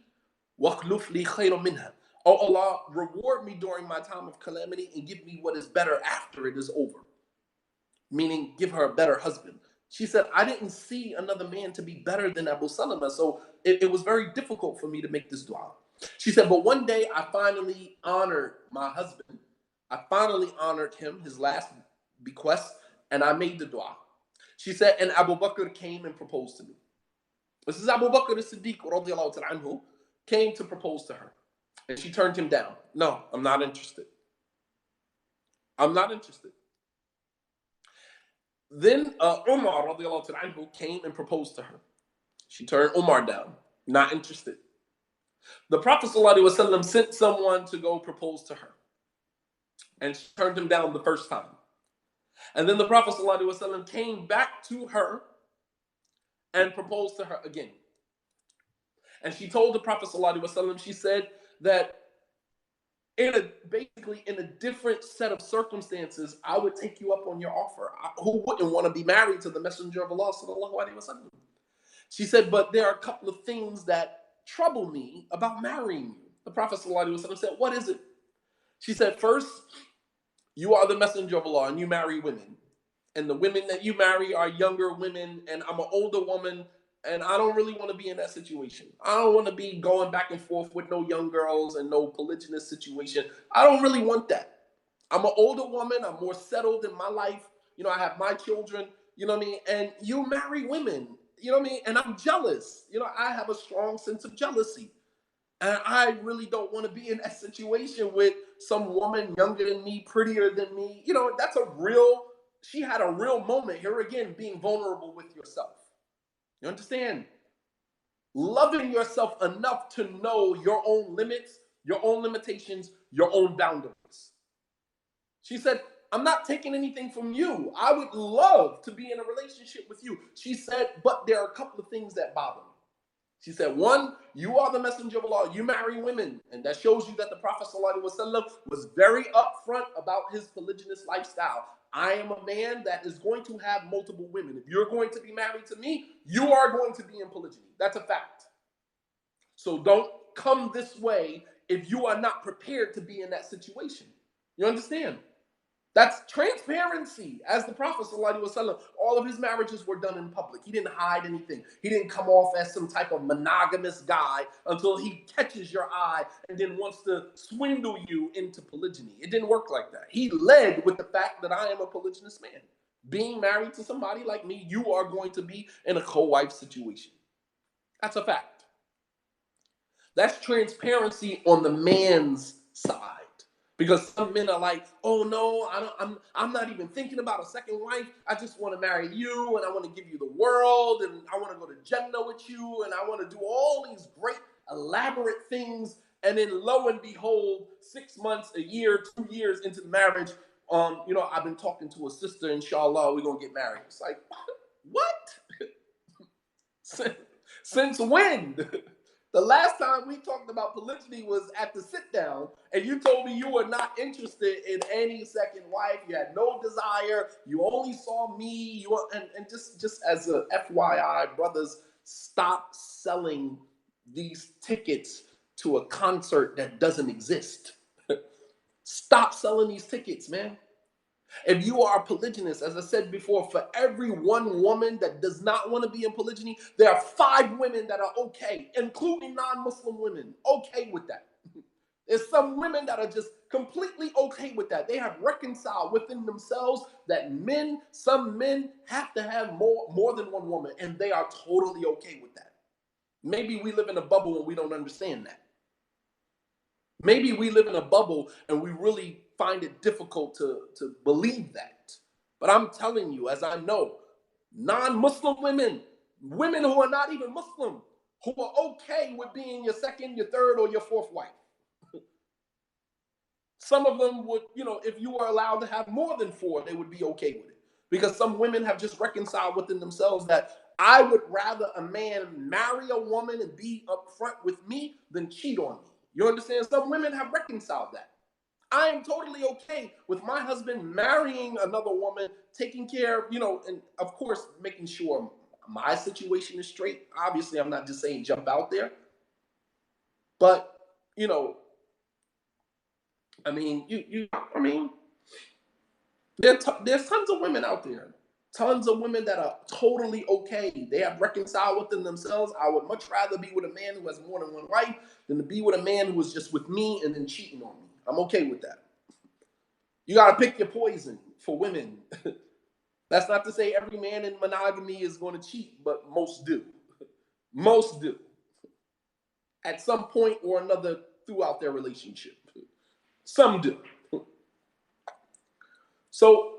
وَاخْلُفْ لِي خَيْرًا مِنْهَا. Oh Allah, reward me during my time of calamity and give me what is better after it is over. Meaning, give her a better husband. She said, I didn't see another man to be better than Abu Salama, so it was very difficult for me to make this dua. She said, but one day I finally honored my husband. I finally honored him, his last bequest, and I made the dua. She said, and Abu Bakr came and proposed to me. This is Abu Bakr as-Siddiq radiallahu ta'ala anhu, came to propose to her. And she turned him down. No, I'm not interested. I'm not interested. Then Umar radiallahu ta'ala anhu came and proposed to her. She turned Umar down. Not interested. The Prophet ﷺ sent someone to go propose to her. And she turned him down the first time. And then the Prophet ﷺ came back to her and proposed to her again. And she told the Prophet ﷺ, she said that basically in a different set of circumstances, I would take you up on your offer. Who wouldn't want to be married to the Messenger of Allah sallallahu alaihi wasallam? She said, but there are a couple of things that trouble me about marrying you. The Prophet sallallahu alaihi wasallam said, what is it? She said, first, you are the Messenger of Allah and you marry women. And the women that you marry are younger women, and I'm an older woman, and I don't really want to be in that situation. I don't want to be going back and forth with no young girls and no polygynous situation. I don't really want that. I'm an older woman. I'm more settled in my life. You know, I have my children, you know what I mean? And you marry women, you know what I mean? And I'm jealous. You know, I have a strong sense of jealousy. And I really don't want to be in that situation with some woman younger than me, prettier than me. You know, she had a real moment here again, being vulnerable with yourself. You understand? Loving yourself enough to know your own limits, your own limitations, your own boundaries. She said, I'm not taking anything from you. I would love to be in a relationship with you. She said, but there are a couple of things that bother me. She said, one, you are the Messenger of Allah. You marry women. And that shows you that the Prophet ﷺ was very upfront about his polygynous lifestyle. I am a man that is going to have multiple women. If you're going to be married to me, you are going to be in polygyny. That's a fact. So don't come this way if you are not prepared to be in that situation. You understand? That's transparency. As the Prophet ﷺ, all of his marriages were done in public. He didn't hide anything. He didn't come off as some type of monogamous guy until he catches your eye and then wants to swindle you into polygyny. It didn't work like that. He led with the fact that I am a polygynous man. Being married to somebody like me, you are going to be in a co-wife situation. That's a fact. That's transparency on the man's side. Because some men are like, oh no, I'm not even thinking about a second wife. I just want to marry you, and I want to give you the world, and I want to go to Jannah with you, and I want to do all these great, elaborate things. And then lo and behold, 6 months, a year, 2 years into the marriage, I've been talking to a sister, inshallah, we're gonna get married. It's like, what? Since when? The last time we talked about polygyny was at the sit down, and you told me you were not interested in any second wife. You had no desire. You only saw me. And just as a FYI, brothers, stop selling these tickets to a concert that doesn't exist. Stop selling these tickets, man. If you are polygynous, as I said before, for every one woman that does not want to be in polygyny, there are 5 women that are okay, including non-Muslim women, okay with that. There's some women that are just completely okay with that. They have reconciled within themselves that some men have to have more than one woman, and they are totally okay with that. Maybe we live in a bubble and we don't understand that. Maybe we live in a bubble and we really find it difficult to believe that. But I'm telling you, as I know, non-Muslim women who are not even Muslim, who are okay with being your second, your third, or your fourth wife. Some of them would, if you were allowed to have more than 4, they would be okay with it. Because some women have just reconciled within themselves that I would rather a man marry a woman and be upfront with me than cheat on me. You understand? Some women have reconciled that. I am totally okay with my husband marrying another woman, taking care of, and of course, making sure my situation is straight. Obviously, I'm not just saying jump out there. But, you know, I mean, I mean, there's tons of women out there. Tons of women that are totally okay. They have reconciled within themselves. I would much rather be with a man who has more than one wife than to be with a man who is just with me and then cheating on me. I'm okay with that. You got to pick your poison for women. That's not to say every man in monogamy is going to cheat, but most do. Most do. At some point or another throughout their relationship. Some do. So,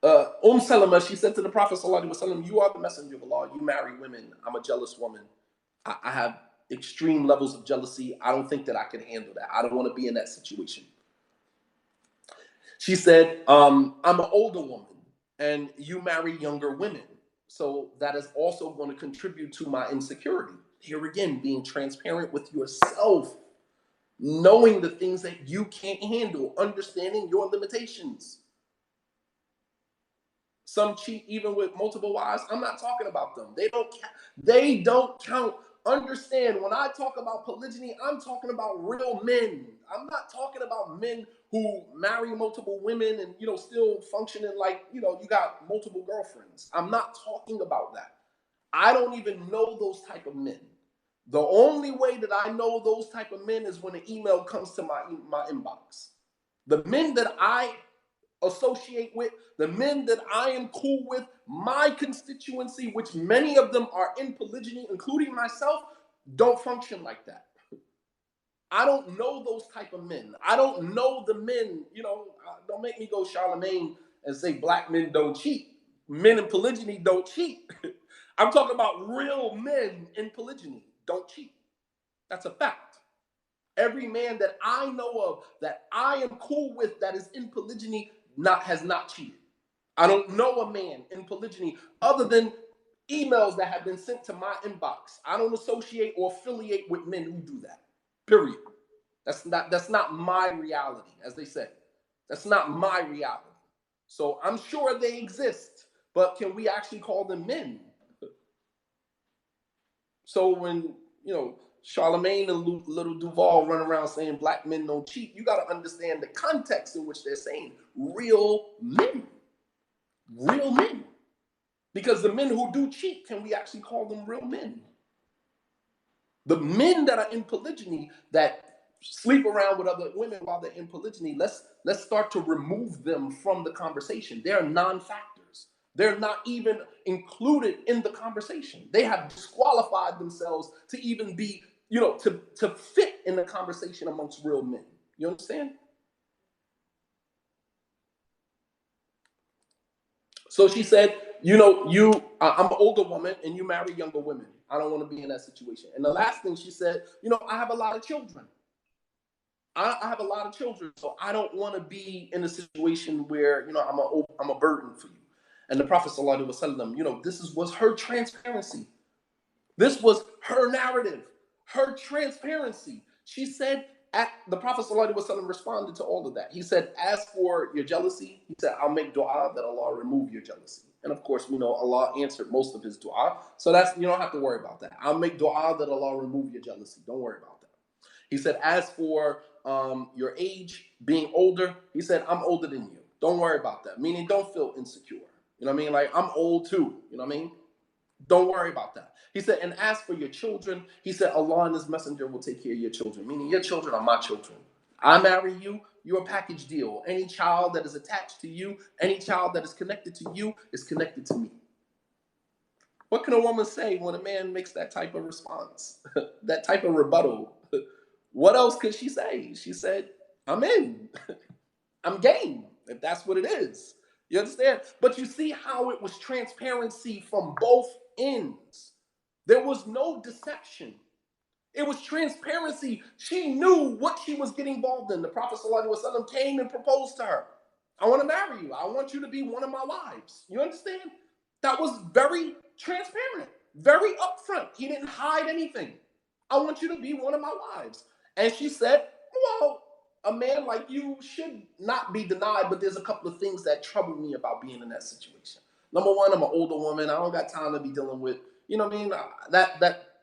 Salama, she said to the Prophet Sallallahu Alaihi Wasallam, you are the messenger of Allah. You marry women. I'm a jealous woman. I have extreme levels of jealousy. I don't think that I can handle that. I don't want to be in that situation. She said, I'm an older woman and you marry younger women. So that is also going to contribute to my insecurity. Here again, being transparent with yourself, knowing the things that you can't handle, understanding your limitations. Some cheat even with multiple wives. I'm not talking about them. They don't count. Understand, when I talk about polygyny, I'm talking about real men. I'm not talking about men who marry multiple women and still functioning like you got multiple girlfriends. I'm not talking about that. I don't even know those type of men. The only way that I know those type of men is when an email comes to my inbox. The men that I associate with, the men that I am cool with, my constituency, which many of them are in polygyny, including myself, don't function like that. I don't know those type of men. I don't know the men, don't make me go Charlemagne and say black men don't cheat. Men in polygyny don't cheat. I'm talking about real men in polygyny don't cheat. That's a fact. Every man that I know of that I am cool with that is in polygyny has not cheated. I don't know a man in polygyny other than emails that have been sent to my inbox. I don't associate or affiliate with men who do that. Period. That's not my reality, as they say. That's not my reality. So I'm sure they exist, but can we actually call them men? So when Charlemagne and little Duval run around saying black men don't cheat, you got to understand the context in which they're saying real men. Real men. Because the men who do cheat, can we actually call them real men? The men that are in polygyny that sleep around with other women while they're in polygyny, let's start to remove them from the conversation. They're non-factors. They're not even included in the conversation. They have disqualified themselves to even be, to fit in the conversation amongst real men. You understand? So she said, I'm an older woman and you marry younger women. I don't want to be in that situation. And the last thing she said, I have a lot of children. I have a lot of children, so I don't want to be in a situation where I'm a burden for you. And the Prophet Sallallahu Alaihi Wasallam, this was her transparency. This was her narrative, her transparency. She said, the Prophet Sallallahu Alaihi Wasallam responded to all of that. He said, as for your jealousy, he said, I'll make dua that Allah remove your jealousy. And of course, we know Allah answered most of his dua. So you don't have to worry about that. I'll make dua that Allah remove your jealousy. Don't worry about that. He said, as for your age, being older, he said, I'm older than you. Don't worry about that. Meaning, don't feel insecure. You know what I mean? Like, I'm old too. You know what I mean? Don't worry about that. He said, and as for your children, he said, Allah and his messenger will take care of your children. Meaning, your children are my children. I marry you, you're a package deal. Any child that is attached to you, any child that is connected to you is connected to me. What can a woman say when a man makes that type of response? That type of rebuttal? What else could she say? She said, I'm in. I'm game, if that's what it is. You understand? But you see how it was transparency from both ends. There was no deception. It was transparency. She knew what she was getting involved in. The Prophet ﷺ came and proposed to her. I want to marry you. I want you to be one of my wives. You understand? That was very transparent, very upfront. He didn't hide anything. I want you to be one of my wives. And she said, well, a man like you should not be denied, but there's a couple of things that trouble me about being in that situation. Number one, I'm an older woman. I don't got time to be dealing with, you know what I mean?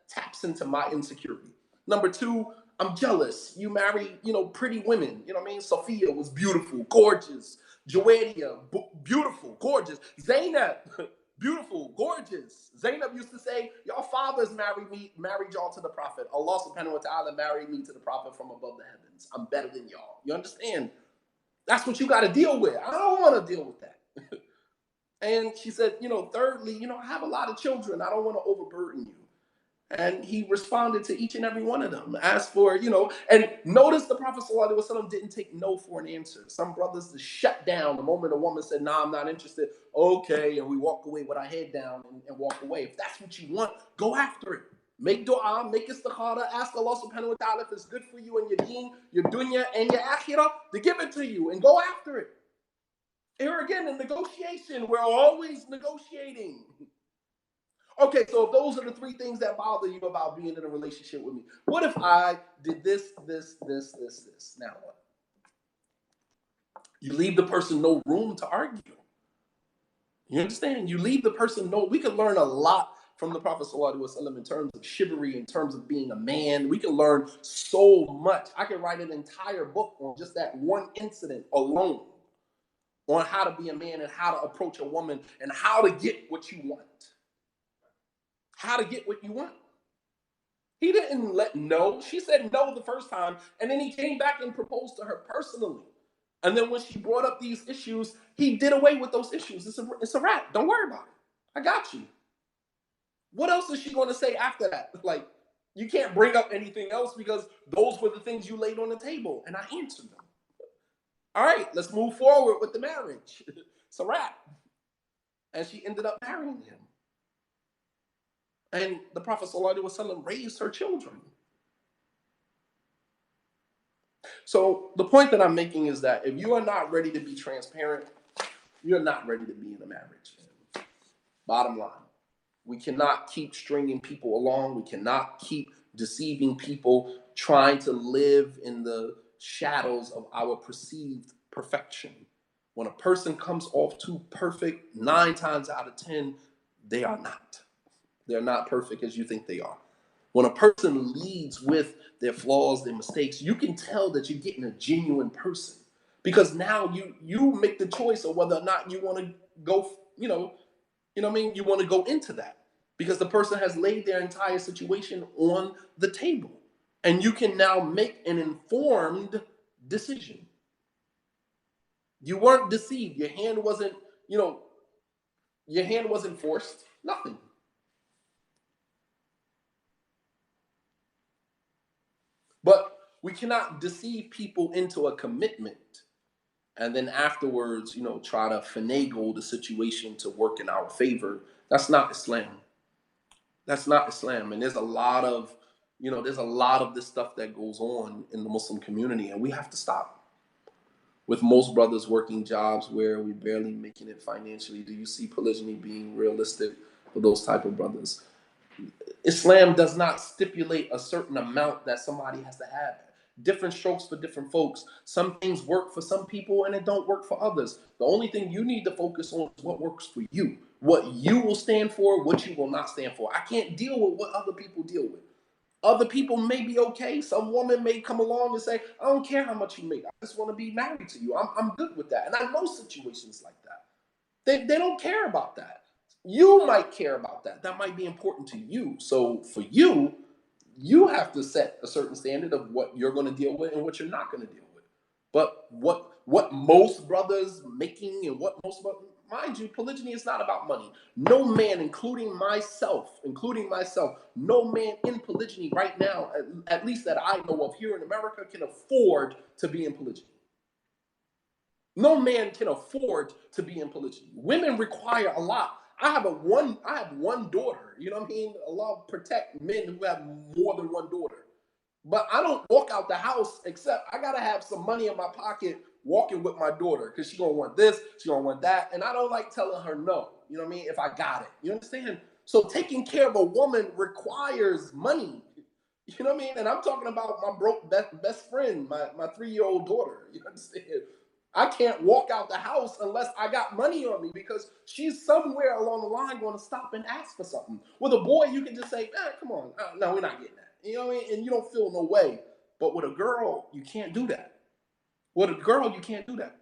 taps into my insecurity. Number two, I'm jealous. You marry, pretty women. You know what I mean? Sophia was beautiful, gorgeous. Joadia, beautiful, gorgeous. Zainab, beautiful, gorgeous. Zainab used to say, y'all fathers married y'all to the prophet. Allah subhanahu wa ta'ala married me to the prophet from above the heavens. I'm better than y'all. You understand? That's what you got to deal with. I don't want to deal with that. And she said, thirdly, I have a lot of children. I don't want to overburden you. And he responded to each and every one of them. Asked for, and notice the Prophet ﷺ didn't take no for an answer. Some brothers just shut down the moment a woman said, nah, I'm not interested. Okay, and we walk away with our head down and walk away. If that's what you want, go after it. Make dua, make istikhara, ask Allah subhanahu wa ta'ala if it's good for you and your deen, your dunya, and your akhirah to give it to you and go after it. Here again, in negotiation, we're always negotiating. Okay, so if those are the three things that bother you about being in a relationship with me, what if I did this? Now what? You leave the person no room to argue. You understand? You leave the person we can learn a lot from the Prophet ﷺ in terms of chivalry, in terms of being a man. We can learn so much. I could write an entire book on just that one incident alone, on how to be a man and how to approach a woman and how to get what you want. How to get what you want. He didn't let no. She said no the first time, and then he came back and proposed to her personally. And then when she brought up these issues, he did away with those issues. It's a wrap. Don't worry about it. I got you. What else is she going to say after that? Like, you can't bring up anything else because those were the things you laid on the table, and I answered them. All right, let's move forward with the marriage. It's a wrap. And she ended up marrying him. And the Prophet ﷺ raised her children. So the point that I'm making is that if you are not ready to be transparent, you're not ready to be in a marriage. Bottom line, we cannot keep stringing people along. We cannot keep deceiving people, trying to live in the shadows of our perceived perfection. When a person comes off too perfect, 9 times out of 10, they are not. They're not perfect as you think they are. When a person leads with their flaws, their mistakes, you can tell that you're getting a genuine person. Because now you make the choice of whether or not you want to go, you know what I mean? You want to go into that. Because the person has laid their entire situation on the table. And you can now make an informed decision. You weren't deceived. Your hand wasn't, forced. Nothing. But we cannot deceive people into a commitment and then afterwards, try to finagle the situation to work in our favor. That's not Islam. That's not Islam. And there's a lot of this stuff that goes on in the Muslim community, and we have to stop. With most brothers working jobs where we're barely making it financially, do you see polygyny being realistic for those type of brothers? Islam does not stipulate a certain amount that somebody has to have. Different strokes for different folks. Some things work for some people and it don't work for others. The only thing you need to focus on is what works for you. What you will stand for, what you will not stand for. I can't deal with what other people deal with. Other people may be okay. Some woman may come along and say, I don't care how much you make. I just want to be married to you. I'm good with that. And I know situations like that. They don't care about that. You might care about that. That might be important to you. So for you, you have to set a certain standard of what you're going to deal with and what you're not going to deal with. But what most brothers making and what most brothers, mind you, polygyny is not about money. No man, including myself, no man in polygyny right now, at least that I know of here in America, can afford to be in polygyny. No man can afford to be in polygyny. Women require a lot. I have one daughter. You know what I mean? Allah protect men who have more than one daughter. But I don't walk out the house except I gotta have some money in my pocket walking with my daughter because she's gonna want this, she's gonna want that, and I don't like telling her no. You know what I mean? If I got it, you understand? So taking care of a woman requires money. You know what I mean? And I'm talking about my broke best friend, my 3-year-old daughter. You understand? I can't walk out the house unless I got money on me because she's somewhere along the line going to stop and ask for something. With a boy, you can just say, come on, no, we're not getting that. You know what I mean? And you don't feel no way. But with a girl, you can't do that. With a girl, you can't do that.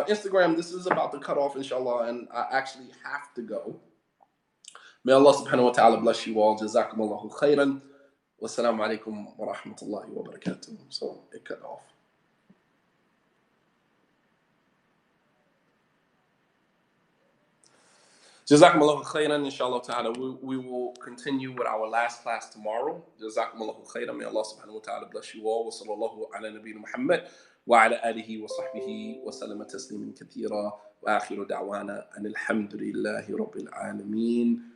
Instagram, this is about to cut off, inshallah, and I actually have to go. May Allah subhanahu wa ta'ala bless you all. Jazakumullahu khairan. Wassalamu alaikum wa rahmatullahi wa barakatuh. So it cut off. Jazakumullahu khairan, inshallah ta'ala. We will continue with our last class tomorrow. Jazakumullahu khairan. May Allah subhanahu wa ta'ala bless you all. Wa sallallahu ala nabiyyina Muhammad wa ala alihi wa sahbihi wa sallama tasliman kathira. Wa akhiru da'wana an alhamdulillahi rabbil alameen.